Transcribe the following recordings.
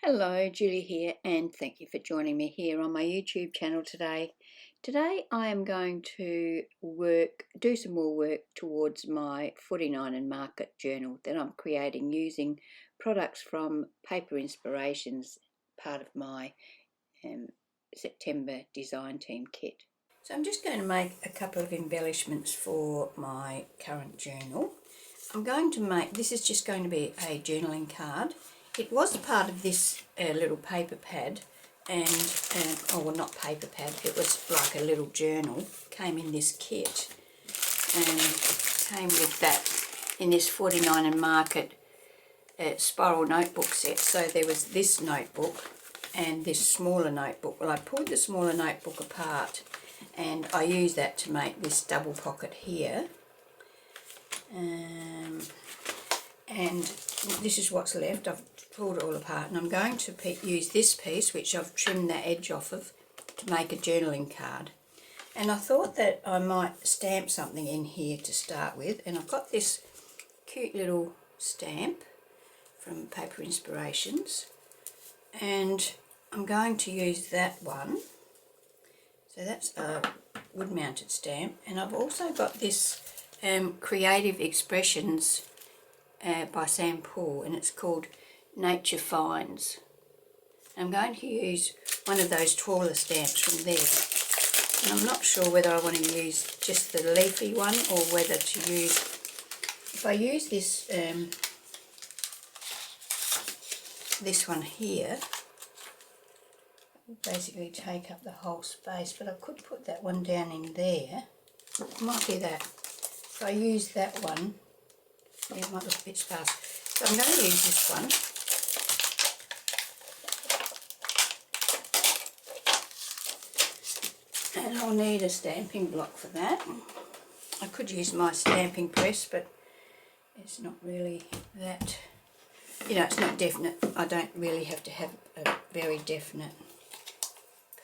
Hello, Julie here, and thank you for joining me here on my YouTube channel today. Today I am going to do some more work towards my 49 and Market journal that I'm creating using products from Paper Inspirations, part of my September design team kit. So I'm just going to make a couple of embellishments for my current journal. This is just going to be a journaling card. It was part of this little paper pad, oh well, not paper pad, it was like a little journal. Came in this kit and came with that in this 49 and Market spiral notebook set. So there was this notebook and this smaller notebook. Well, I pulled the smaller notebook apart and I used that to make this double pocket here. And this is what's left. I've pulled it all apart and I'm going to use this piece, which I've trimmed the edge off of, to make a journaling card. And I thought that I might stamp something in here to start with, and I've got this cute little stamp from Paper Inspirations, and I'm going to use that one. So that's a wood mounted stamp, and I've also got this Creative Expressions by Sam Paul, and it's called Nature Finds. I'm going to use one of those trawler stamps from there, and I'm not sure whether I want to use just the leafy one or whether to use, if I use this this one here, it will basically take up the whole space, but I could put that one down in there. It might be that. If I use that one, it might look a bit sparse. So I'm going to use this one. And I'll need a stamping block for that. I could use my stamping press, but it's not really that, it's not definite. I don't really have to have a very definite,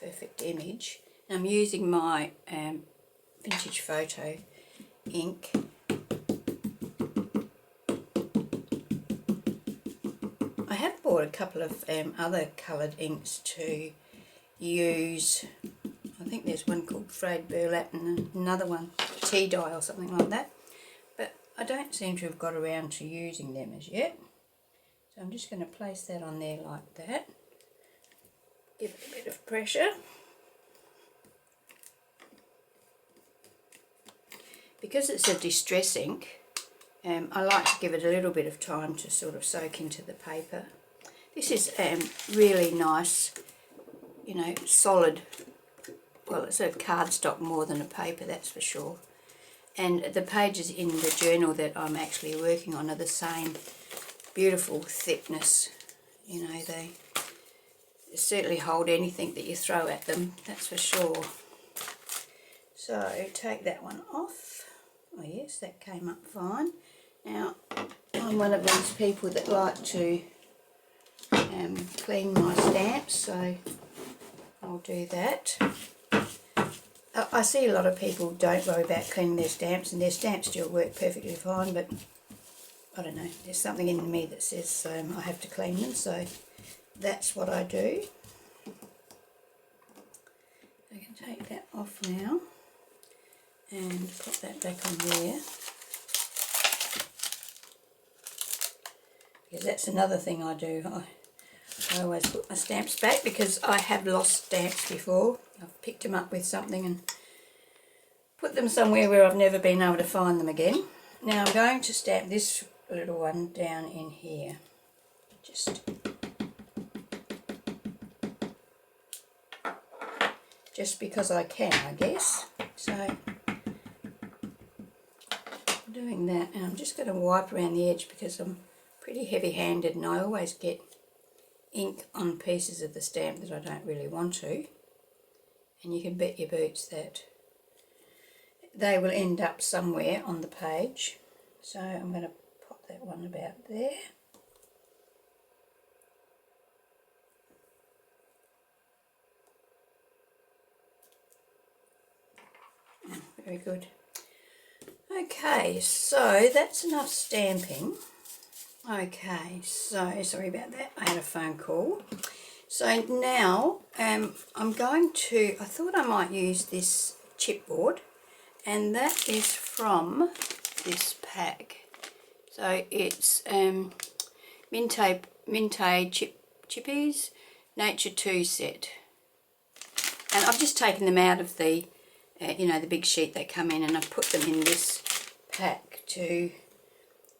perfect image. And I'm using my Vintage Photo ink. I have bought a couple of other coloured inks to use. I think there's one called frayed burlap and another one tea dye or something like that, but I don't seem to have got around to using them as yet. So I'm just going to place that on there like that, give it a bit of pressure. Because it's a distress ink, I like to give it a little bit of time to sort of soak into the paper. This is really nice, solid. Well, it's a cardstock more than a paper, that's for sure. And the pages in the journal that I'm actually working on are the same beautiful thickness. They certainly hold anything that you throw at them, that's for sure. So take that one off. Oh yes, that came up fine. Now, I'm one of these people that like to clean my stamps, so I'll do that. I see a lot of people don't worry about cleaning their stamps, and their stamps still work perfectly fine, but I don't know, there's something in me that says I have to clean them, so that's what I do. I can take that off now and put that back on there, because that's another thing I do. I always put my stamps back because I have lost stamps before. I've picked them up with something and put them somewhere where I've never been able to find them again. Now I'm going to stamp this little one down in here. Just because I can, I guess. So I'm doing that, and I'm just going to wipe around the edge because I'm pretty heavy-handed and I always get ink on pieces of the stamp that I don't really want to, and you can bet your boots that they will end up somewhere on the page. So I'm going to pop that one about there. Very good. Okay, so that's enough stamping. Okay, so sorry about that, I had a phone call. So now I'm going to, I thought I might use this chipboard, and that is from this pack. So it's Mintay Chippies Nature 2 set. And I've just taken them out of the, you know, the big sheet they come in, and I've put them in this pack to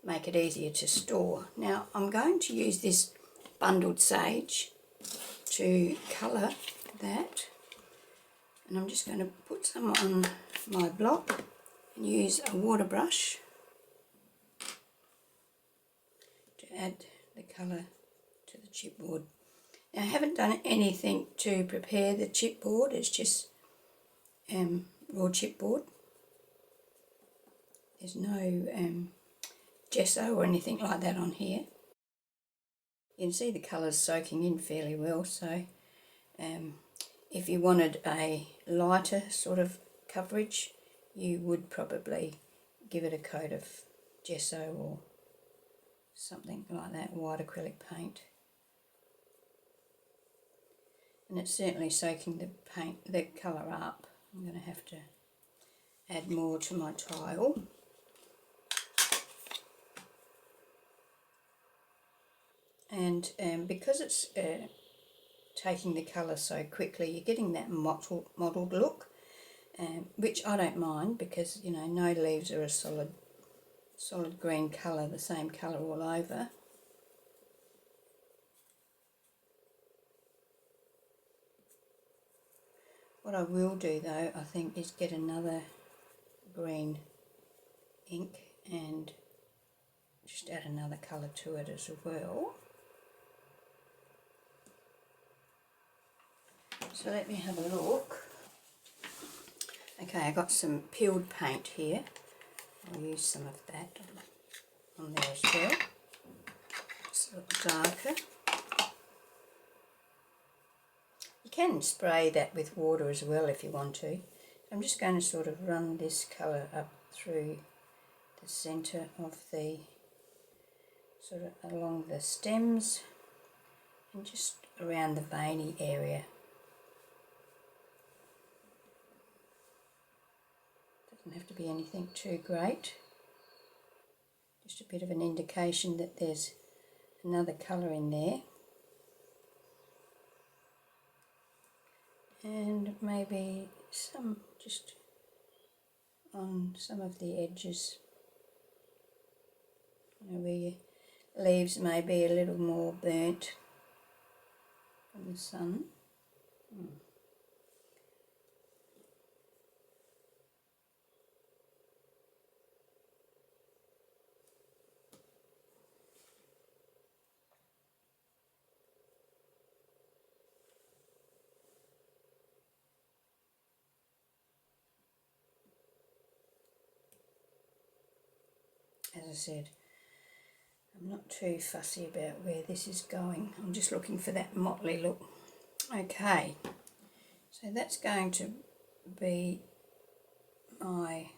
make it easier to store. Now I'm going to use this bundled sage to colour that, and I'm just going to put some on my block and use a water brush to add the colour to the chipboard. Now I haven't done anything to prepare the chipboard, it's just raw chipboard. There's no gesso or anything like that on here. You can see the colours soaking in fairly well, so if you wanted a lighter sort of coverage, you would probably give it a coat of gesso or something like that, white acrylic paint. And it's certainly soaking the colour up. I'm going to have to add more to my tile. And because it's taking the colour so quickly, you're getting that mottled look, which I don't mind, because, you know, no leaves are a solid green colour, the same colour all over. What I will do though, I think, is get another green ink and just add another colour to it as well. So let me have a look. Okay, I got some peeled paint here. I'll use some of that on there as well. It's a little darker. You can spray that with water as well if you want to. I'm just going to sort of run this colour up through the centre of the, sort of along the stems and just around the veiny area. Doesn't have to be anything too great. Just a bit of an indication that there's another colour in there. And maybe some just on some of the edges, you know, where your leaves may be a little more burnt from the sun. As I said, I'm not too fussy about where this is going. I'm just looking for that motley look. Okay, so that's going to be my,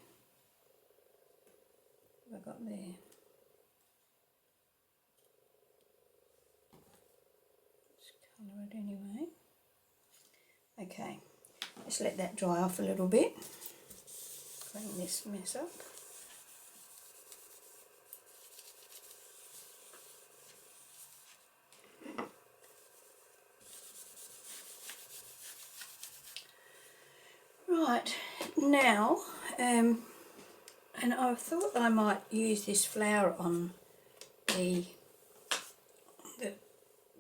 what have I got there? Let's colour it anyway. Okay, just let that dry off a little bit. Clean this mess up. Right, now, and I thought I might use this flower on the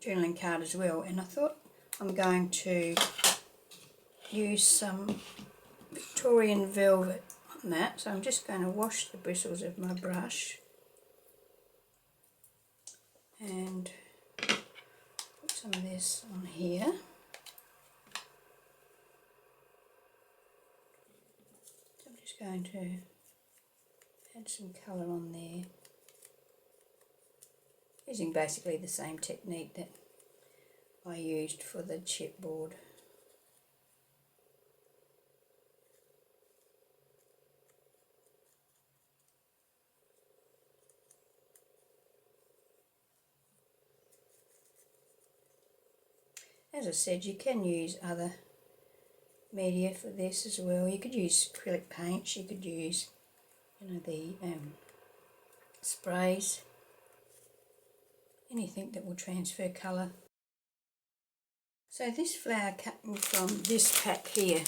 journaling card as well, and I thought I'm going to use some Victorian velvet on that, so I'm just going to wash the bristles of my brush and put some of this on here. So I'm just going to add some colour on there, using basically the same technique that I used for the chipboard. as I said, you can use other media for this as well. You could use acrylic paints, you could use, you know, the sprays, anything that will transfer colour. So this flower came from this pack here.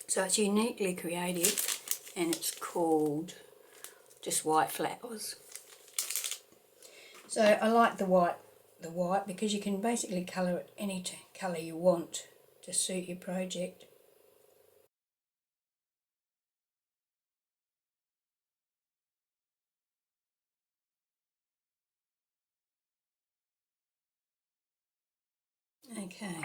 So it's uniquely creative and it's called just white flowers. So I like the white because you can basically colour it any colour you want to suit your project. Okay.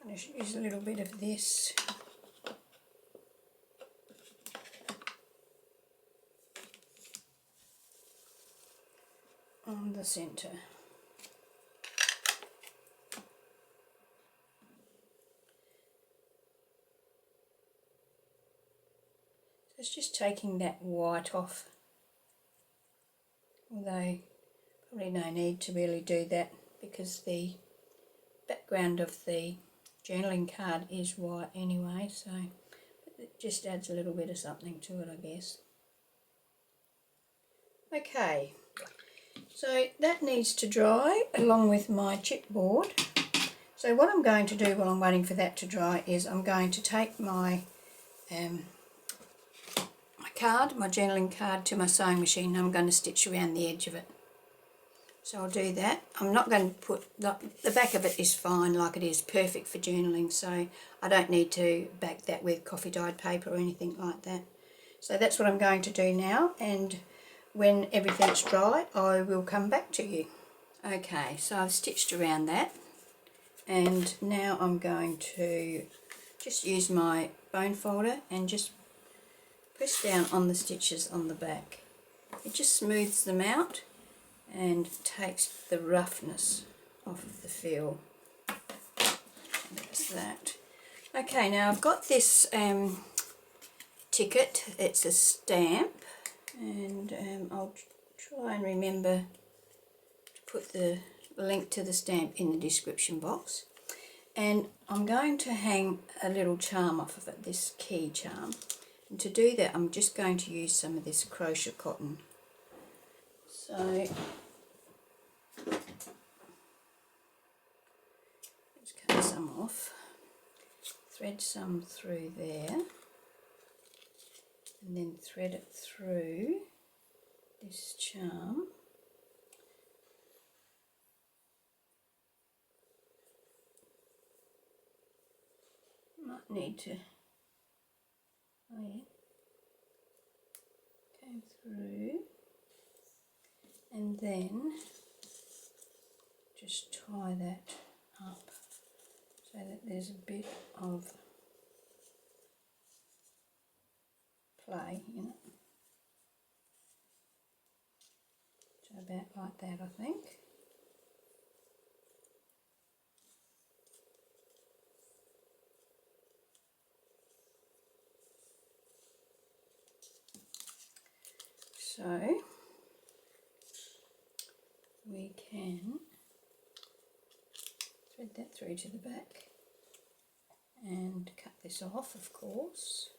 I'm going to use a little bit of this. On the centre. So it's just taking that white off, although probably no need to really do that because the background of the journaling card is white anyway, so it just adds a little bit of something to it, I guess. Okay. So that needs to dry along with my chipboard. So what I'm going to do while I'm waiting for that to dry is I'm going to take my my journaling card to my sewing machine and I'm going to stitch around the edge of it. So I'll do that. I'm not going to put, the back of it is fine like it is, perfect for journaling, so I don't need to back that with coffee dyed paper or anything like that. So that's what I'm going to do now, and when everything's dry I will come back to you. Okay, so I've stitched around that and now I'm going to just use my bone folder and just press down on the stitches on the back. It just smooths them out and takes the roughness off of the feel. That's that. Okay, now I've got this ticket. It's a stamp, and I'll try and remember to put the link to the stamp in the description box. And I'm going to hang a little charm off of it, this key charm. And to do that I'm just going to use some of this crochet cotton. So let's cut some off, thread some through there, and then thread it through this charm. Might need to, oh yeah, came through, and then just tie that up so that there's a bit of play in it. So about like that, I think. So we can thread that through to the back and cut this off, of course.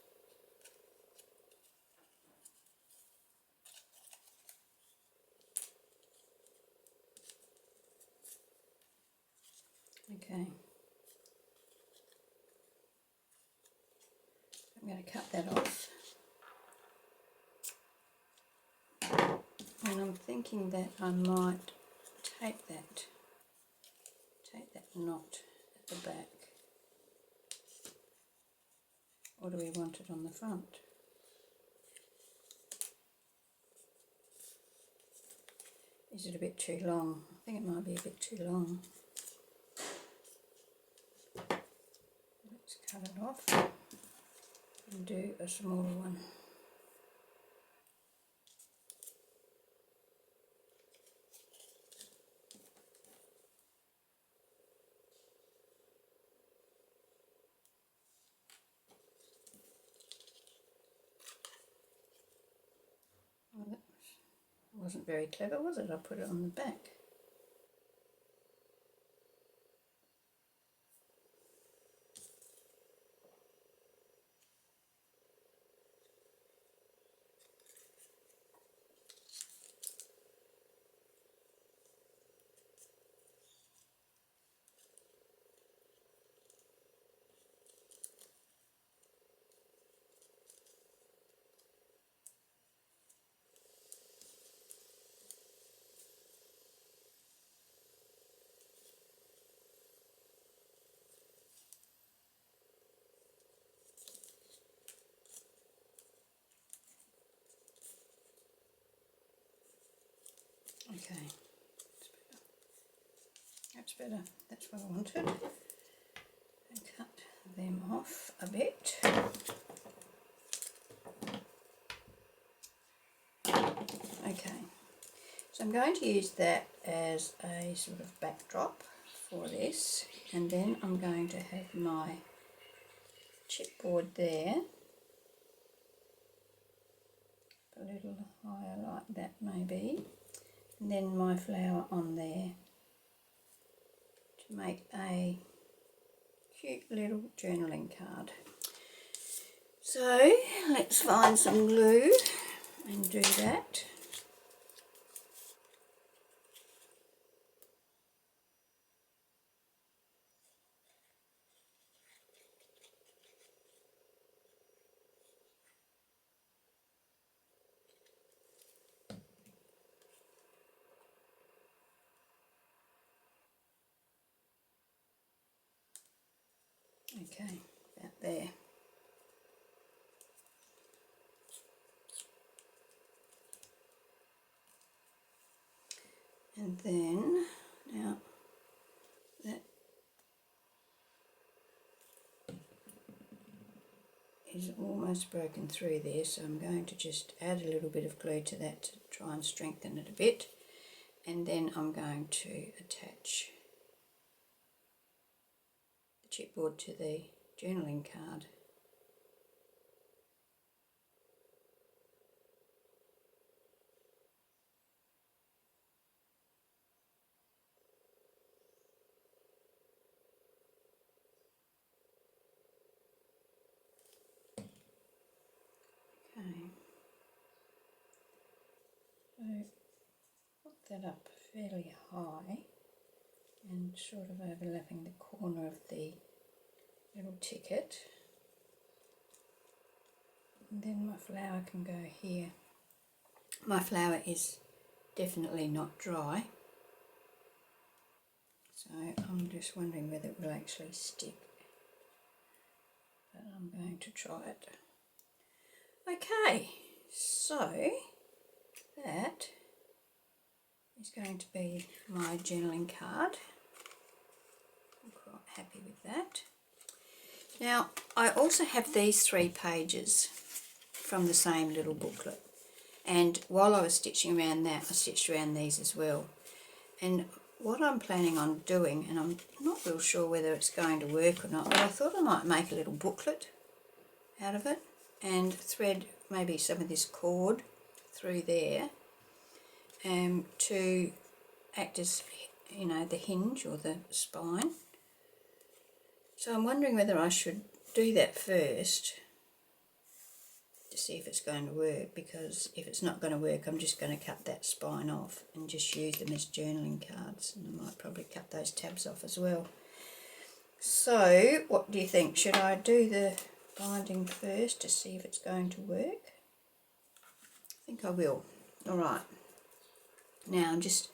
Okay, I'm going to cut that off, and I'm thinking that I might take that knot at the back, or do we want it on the front? Is it a bit too long? I think it might be a bit too long. Let's cut it off and do a smaller one. Wasn't very clever, was it? I put it on the back. Okay, that's better. That's what I wanted. And cut them off a bit. Okay, so I'm going to use that as a sort of backdrop for this, and then I'm going to have my chipboard there, a little higher like that maybe, and then my flower on there to make a cute little journaling card. So let's find some glue and do that. Okay, about there. And then, now that is almost broken through there, so I'm going to just add a little bit of glue to that to try and strengthen it a bit. And then I'm going to attach the chipboard to the journaling card. Okay, so put that up fairly high and sort of overlapping the corner of the little ticket. And then my flower can go here. My flower is definitely not dry, so I'm just wondering whether it will actually stick, but I'm going to try it. Okay, so that is going to be my journaling card. I'm quite happy with that. Now I also have these 3 pages from the same little booklet, and while I was stitching around that, I stitched around these as well. And what I'm planning on doing, and I'm not real sure whether it's going to work or not, but I thought I might make a little booklet out of it and thread maybe some of this cord through there to act as, you know, the hinge or the spine. So I'm wondering whether I should do that first to see if it's going to work, because if it's not going to work, I'm just going to cut that spine off and just use them as journaling cards, and I might probably cut those tabs off as well. So what do you think? Should I do the binding first to see if it's going to work? I think I will. Alright, now I'm just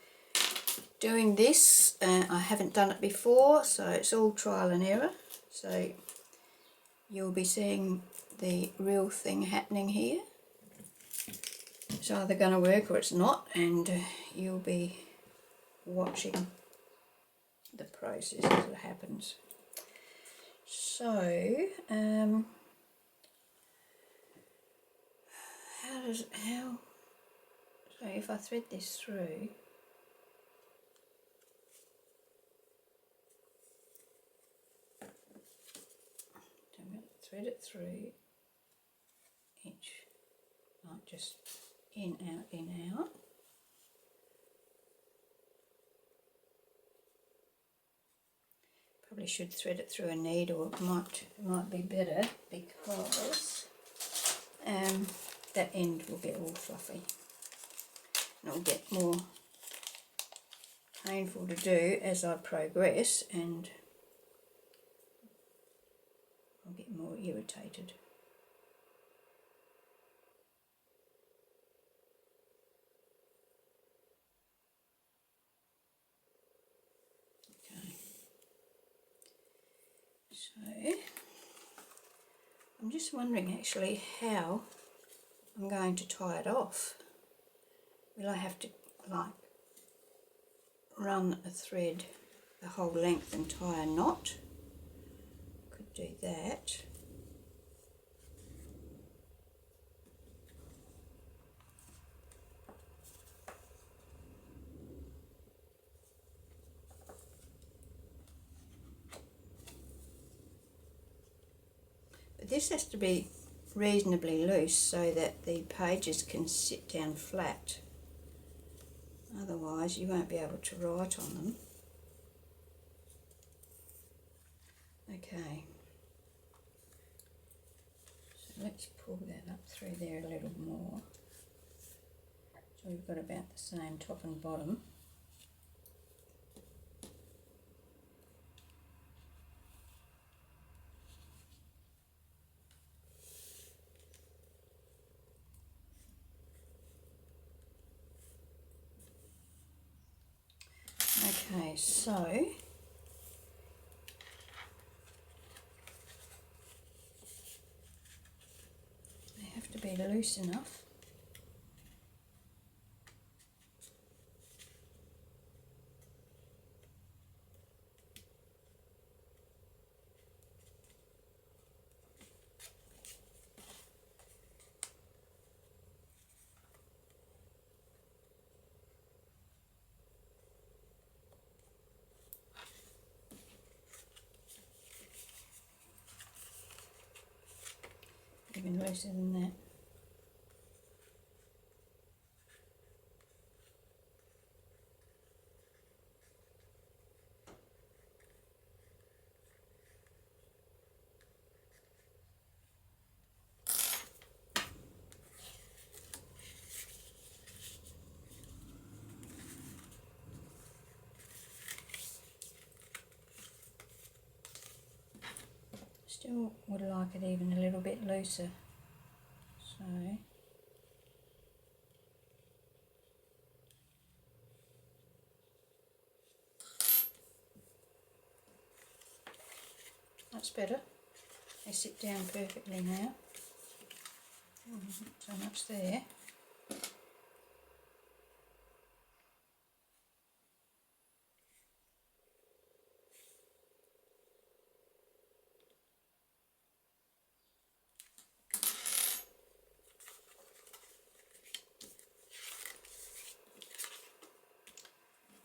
doing this. I haven't done it before, so it's all trial and error, so you'll be seeing the real thing happening here. It's either going to work or it's not, and you'll be watching the process as it happens. So so if I thread this through, I'm going to thread it through each, like just in, out, probably should thread it through a needle. It might be better because that end will get all fluffy. And it'll get more painful to do as I progress, and I'll get more irritated. Okay. So I'm just wondering actually how I'm going to tie it off. Will I have to like run a thread the whole length and tie a knot? Could do that. But this has to be reasonably loose so that the pages can sit down flat. Otherwise you won't be able to write on them. Okay, so let's pull that up through there a little more. So we've got about the same top and bottom. Okay, so they have to be loose enough. Even looser than that. Still would like it even a little bit looser. So that's better. They sit down perfectly now. Not so much there.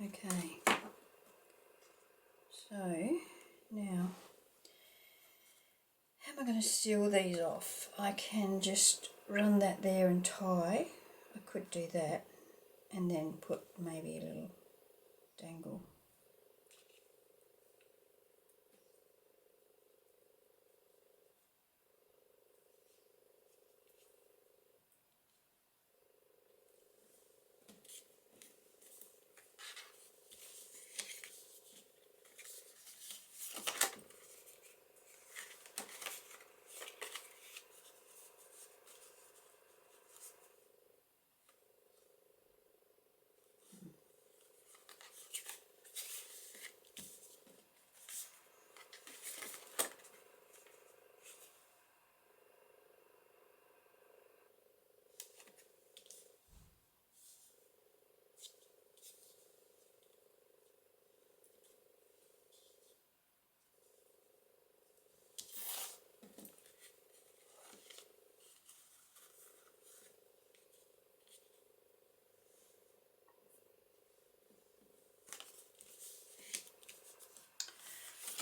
Okay, so now how am I going to seal these off? I can just run that there and tie. I could do that and then put maybe a little dangle.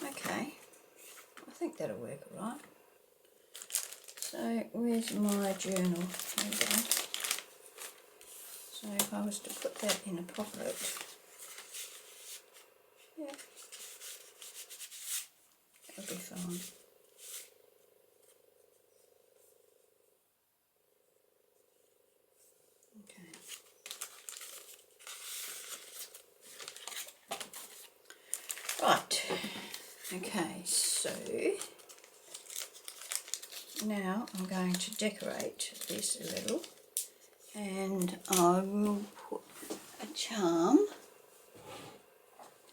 Okay, I think that'll work all right. So where's my journal? There we go. So if I was to put that in a pocket, yeah, be fine. Okay. Right. Okay, so now I'm going to decorate this a little, and I will put a charm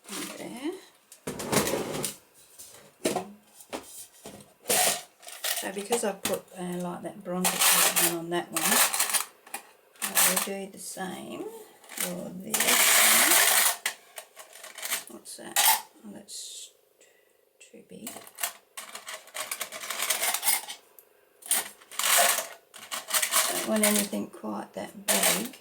in there. So because I've put like that bronzer colour one on that one, I will do the same for this one. What's that? Oh, that's too big. Don't want anything quite that big.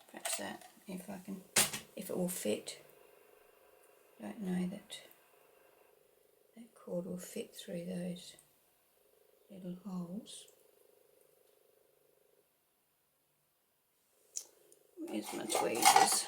Perhaps that, if it will fit. Don't know that cord will fit through those little holes. Where's my tweezers?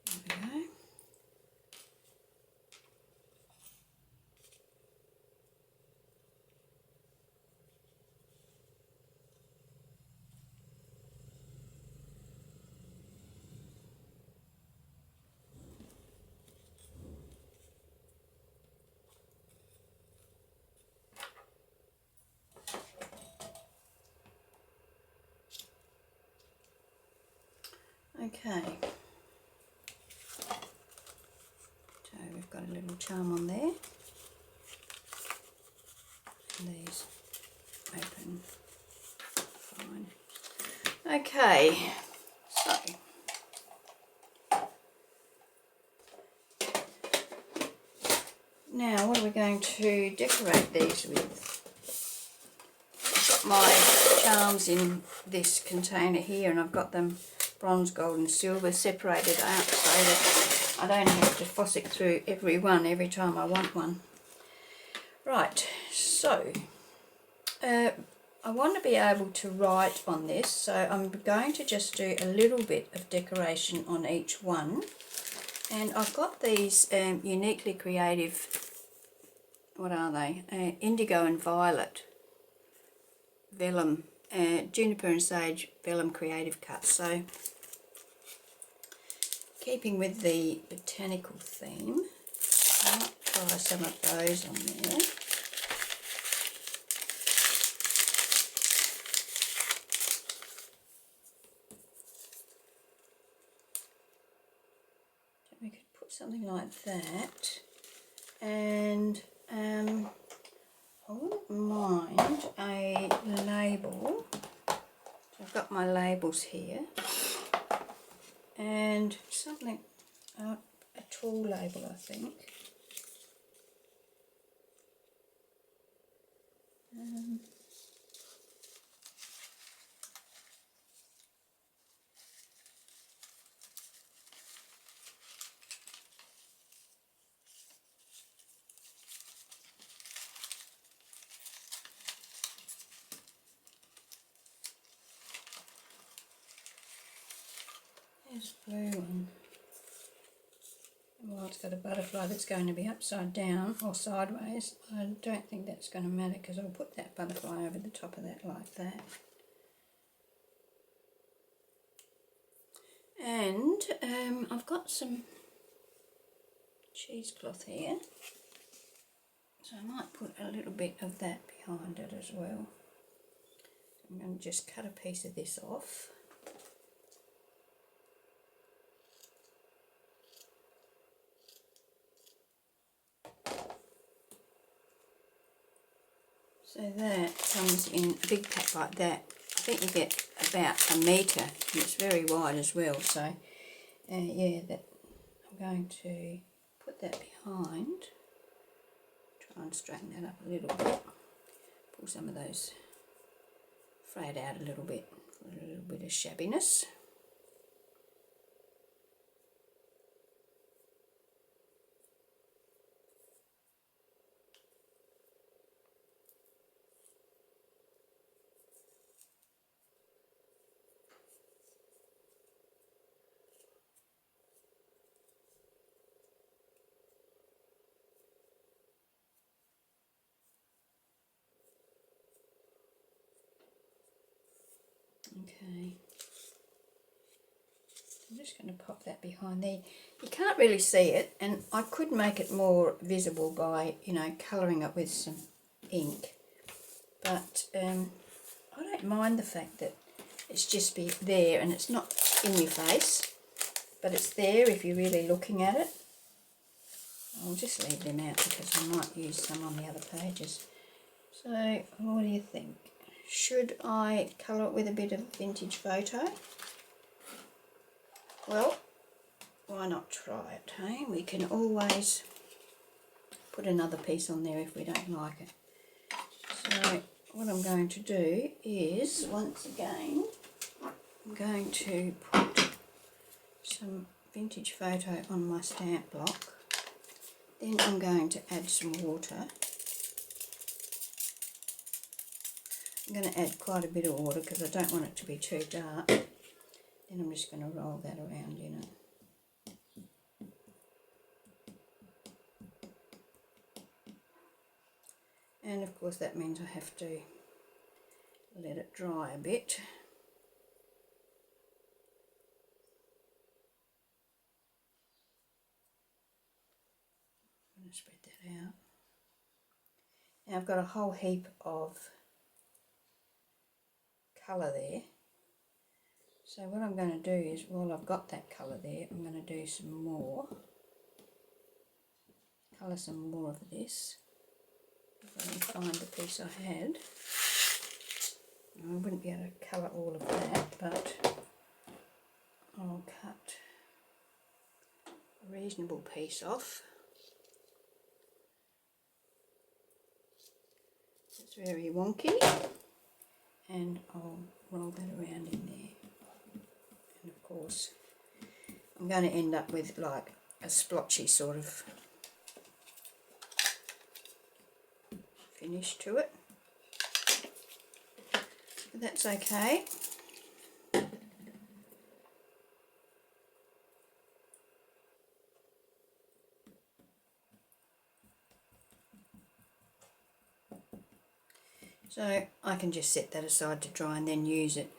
There we go. Okay, so we've got a little charm on there, and these open fine. Okay, so now what are we going to decorate these with? I've got my charms in this container here, and I've got them bronze, gold and silver separated out so that I don't have to fuss it through every one every time I want one. Right, so I want to be able to write on this, so I'm going to just do a little bit of decoration on each one. And I've got these uniquely creative, what are they? Indigo and violet Velum, Juniper and Sage Velum creative cuts. So keeping with the botanical theme, I might try some of those on there. So we could put something like that, and I wouldn't mind a label. So I've got my labels here, and something, a tall label I think. There's a blue one. Well, it's got a butterfly that's going to be upside down or sideways. I don't think that's going to matter because I'll put that butterfly over the top of that like that. And I've got some cheesecloth here, so I might put a little bit of that behind it as well. I'm going to just cut a piece of this off. So that comes in a big pack like that. I think you get about a metre, and it's very wide as well. So yeah, that I'm going to put that behind. Try Try and straighten that up a little bit. Pull some of those frayed out a little bit for a little bit of shabbiness. Okay, I'm just going to pop that behind there. You can't really see it, and I could make it more visible by, you know, colouring it with some ink, but I don't mind the fact that it's just be there and it's not in your face, but it's there if you're really looking at it. I'll just leave them out because I might use some on the other pages. So what do you think? Should I colour it with a bit of vintage photo? Well, why not try it, hey? We can always put another piece on there if we don't like it. So what I'm going to do is, once again, I'm going to put some vintage photo on my stamp block. Then I'm going to add some water. I'm going to add quite a bit of water because I don't want it to be too dark. Then I'm just going to roll that around in it. And of course that means I have to let it dry a bit. I'm going to spread that out. Now I've got a whole heap of colour there. So what I'm going to do is, while I've got that colour there, I'm going to do some more. Colour some more of this. If I can find the piece I had. I wouldn't be able to colour all of that, but I'll cut a reasonable piece off. It's very wonky, and I'll roll that around in there. And of course I'm going to end up with like a splotchy sort of finish to it, but that's okay. So I can just set that aside to dry and then use it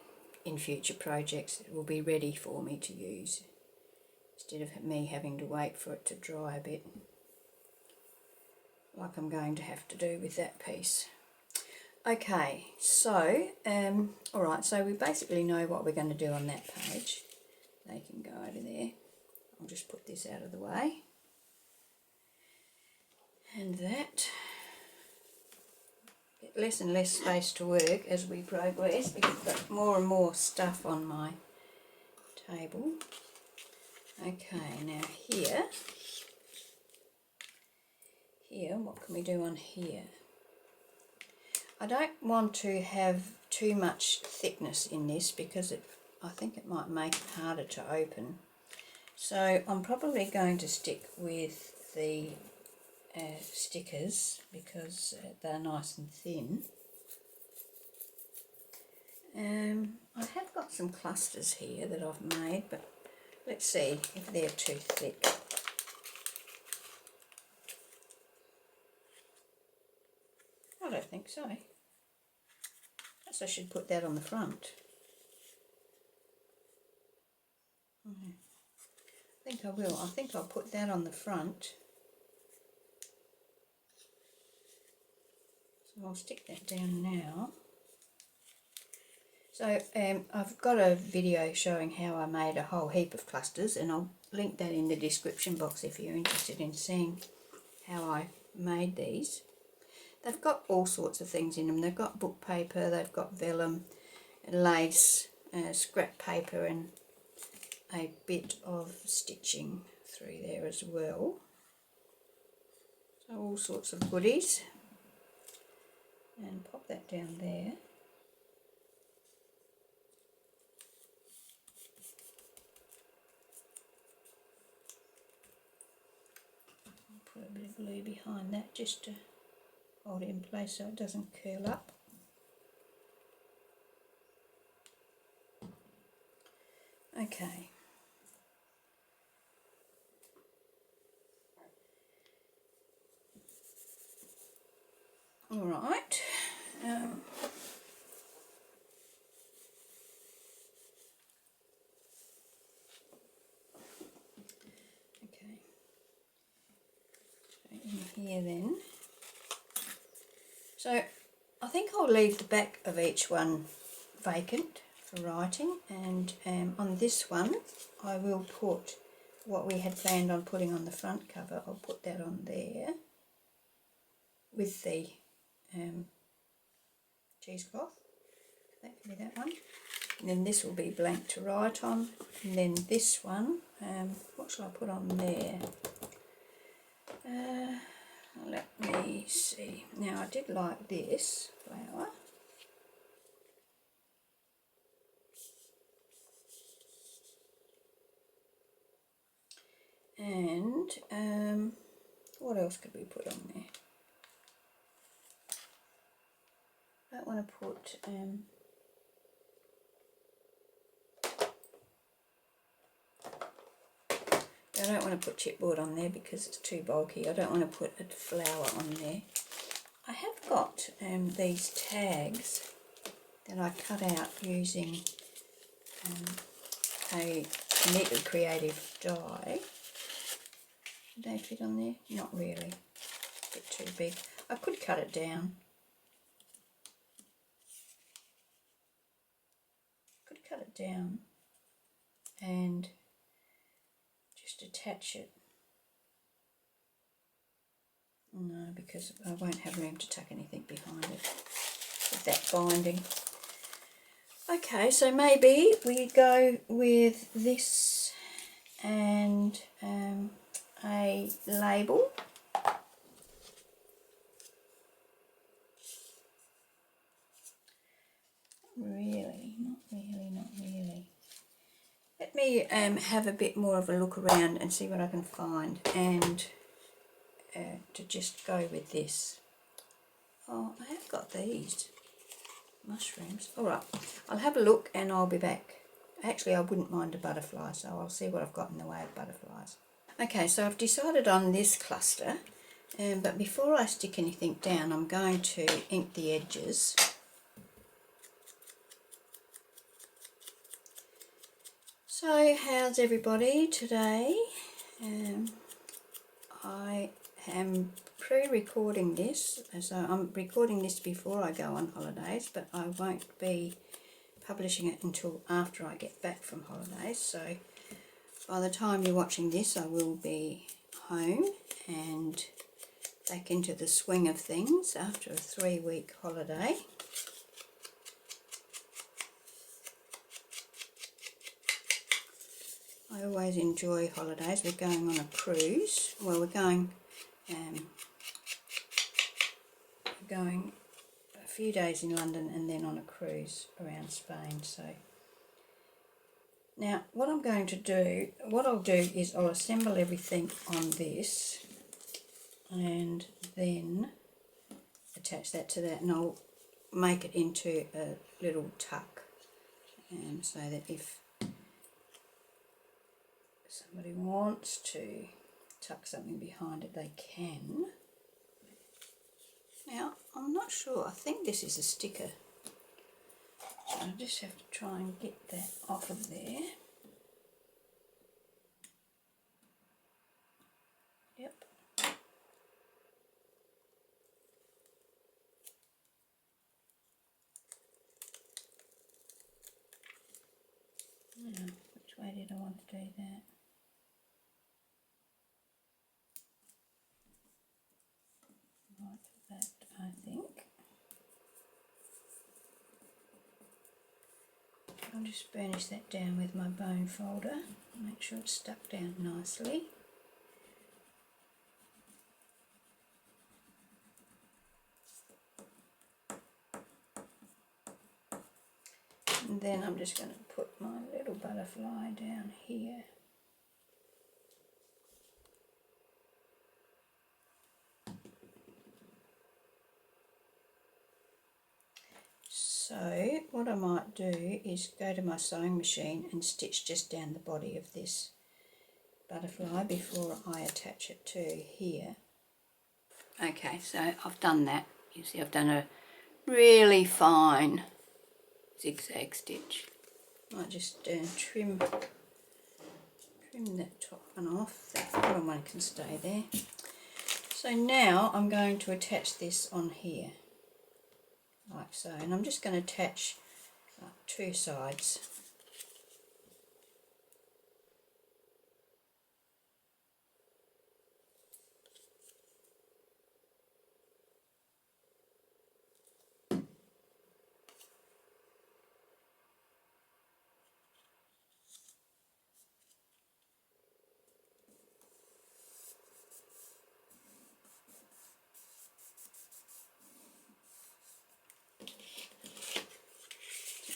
in future projects. It will be ready for me to use instead of me having to wait for it to dry a bit, like I'm going to have to do with that piece. Okay, so alright, so we basically know what we're going to do on that page. They can go over there. I'll just put this out of the way. And that. Get less and less space to work as we progress because I've got more and more stuff on my table. Okay, now here, what can we do on here? I don't want to have too much thickness in this because I think it might make it harder to open. So I'm probably going to stick with the stickers because they're nice and thin. I have got some clusters here that I've made, but let's see if they're too thick. I don't think so. Perhaps I should put that on the front. I think I will. I think I'll put that on the front. So I'll stick that down now. So I've got a video showing how I made a whole heap of clusters, and I'll link that in the description box if you're interested in seeing how I made these. They've got all sorts of things in them. They've got book paper, they've got vellum, lace, scrap paper, and a bit of stitching through there as well. So all sorts of goodies. And pop that down there. I'll put a bit of glue behind that just to hold it in place so it doesn't curl up. Okay. All right. Okay. So in here then. So I think I'll leave the back of each one vacant for writing, and on this one I will put what we had planned on putting on the front cover. I'll put that on there with the cheesecloth. That can be that one. And then this will be blank to write on. And then this one, what shall I put on there? Let me see. Now I did like this flower. And what else could we put on there? I don't want to put I don't want to put chipboard on there because it's too bulky. I don't want to put a flower on there. I have got these tags that I cut out using a neatly creative die. Do they fit on there? Not really. A bit too big. I could cut it down. And just attach it. No, because I won't have room to tuck anything behind it with that binding. Okay, so maybe we go with this and a label. Not really. Let me have a bit more of a look around and see what I can find, and to just go with this. Oh, I have got these mushrooms. Alright, I'll have a look and I'll be back. Actually, I wouldn't mind a butterfly, so I'll see what I've got in the way of butterflies. Okay, so I've decided on this cluster, but before I stick anything down, I'm going to ink the edges. So, how's everybody today? I am pre-recording this, so I'm recording this before I go on holidays, but I won't be publishing it until after I get back from holidays. So by the time you're watching this, I will be home and back into the swing of things after a 3-week holiday. I always enjoy holidays. We're going on a cruise. Well, we're going a few days in London and then on a cruise around Spain. So now what I'll do is I'll assemble everything on this and then attach that to that, and I'll make it into a little tuck, so that if somebody wants to tuck something behind it, they can. Now, I'm not sure. I think this is a sticker. So I just have to try and get that off of there. Yep. Now, which way did I want to do that? Like that, I think. I'll just burnish that down with my bone folder, make sure it's stuck down nicely. then I'm just going to put my little butterfly down here. So what I might do is go to my sewing machine and stitch just down the body of this butterfly before I attach it to here. Okay, so I've done that. You see I've done a really fine zigzag stitch. Might just trim that top one off. That bottom one can stay there. So now I'm going to attach this on here, like so, and I'm just going to attach two sides.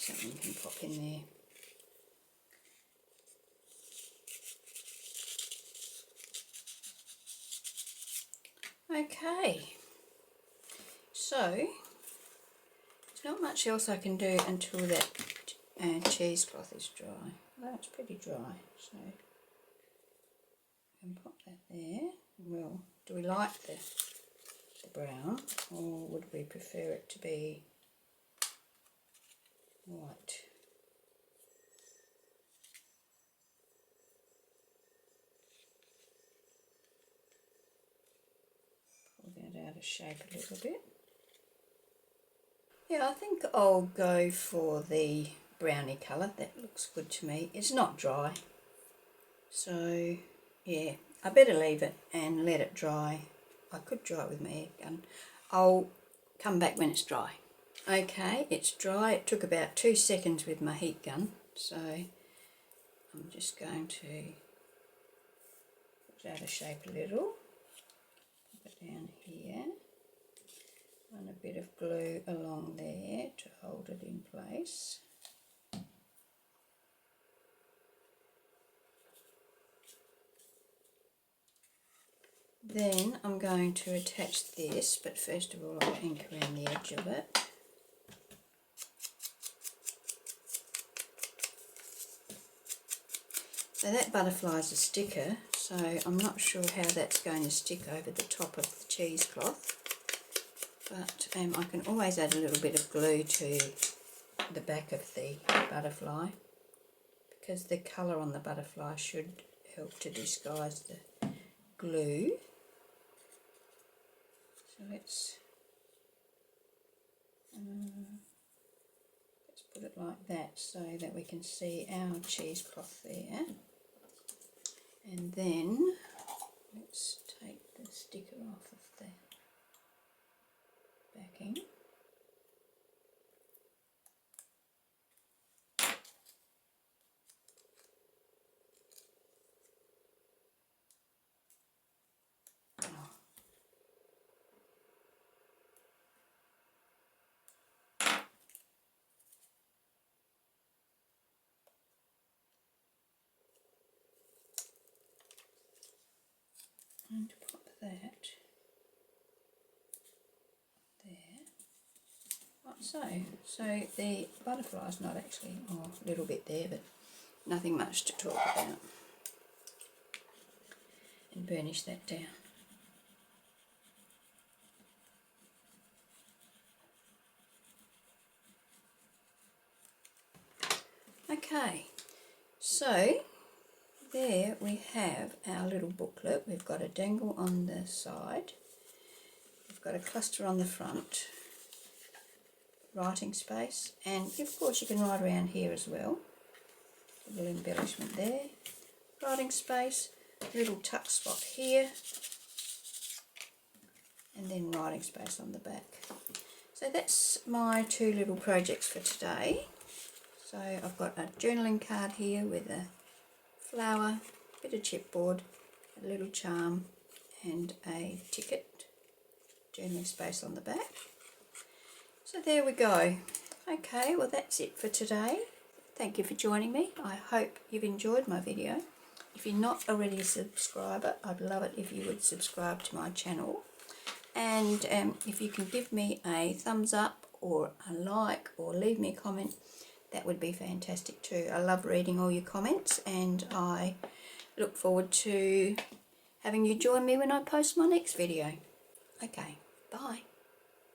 Something you can pop in there. Okay, so there's not much else I can do until that cheesecloth is dry. Well, it's pretty dry, so I can pop that there. Well, do we like the brown, or would we prefer it to be white? Pull that out of shape a little bit. Yeah, I think I'll go for the browny colour. That looks good to me. It's not dry, so yeah, I better leave it and let it dry. I could dry it with my air gun. I'll come back when it's dry. Okay, it's dry. It took about 2 seconds with my heat gun, so I'm just going to put it out of shape a little. Put it down here. Run a bit of glue along there to hold it in place. Then I'm going to attach this, but first of all I'll ink around the edge of it. So that butterfly's a sticker, so I'm not sure how that's going to stick over the top of the cheesecloth. But I can always add a little bit of glue to the back of the butterfly, because the colour on the butterfly should help to disguise the glue. So let's put it like that so that we can see our cheesecloth there. And then let's take the sticker off of the backing. And pop that there, like so. So the butterfly's not actually, a little bit there, but nothing much to talk about. And burnish that down. Okay, so there we have our little booklet. We've got a dangle on the side, we've got a cluster on the front, writing space, and of course you can write around here as well. A little embellishment there, writing space, a little tuck spot here, and then writing space on the back. So that's my two little projects for today. So I've got a journaling card here with a flower, a bit of chipboard, a little charm and a ticket, journaling space on the back. So there we go. Okay, well that's it for today. thank you for joining me. I hope you've enjoyed my video. If you're not already a subscriber, I'd love it if you would subscribe to my channel. And if you can give me a thumbs up or a like or leave me a comment, that would be fantastic too. I love reading all your comments, and I look forward to having you join me when I post my next video. Okay, bye.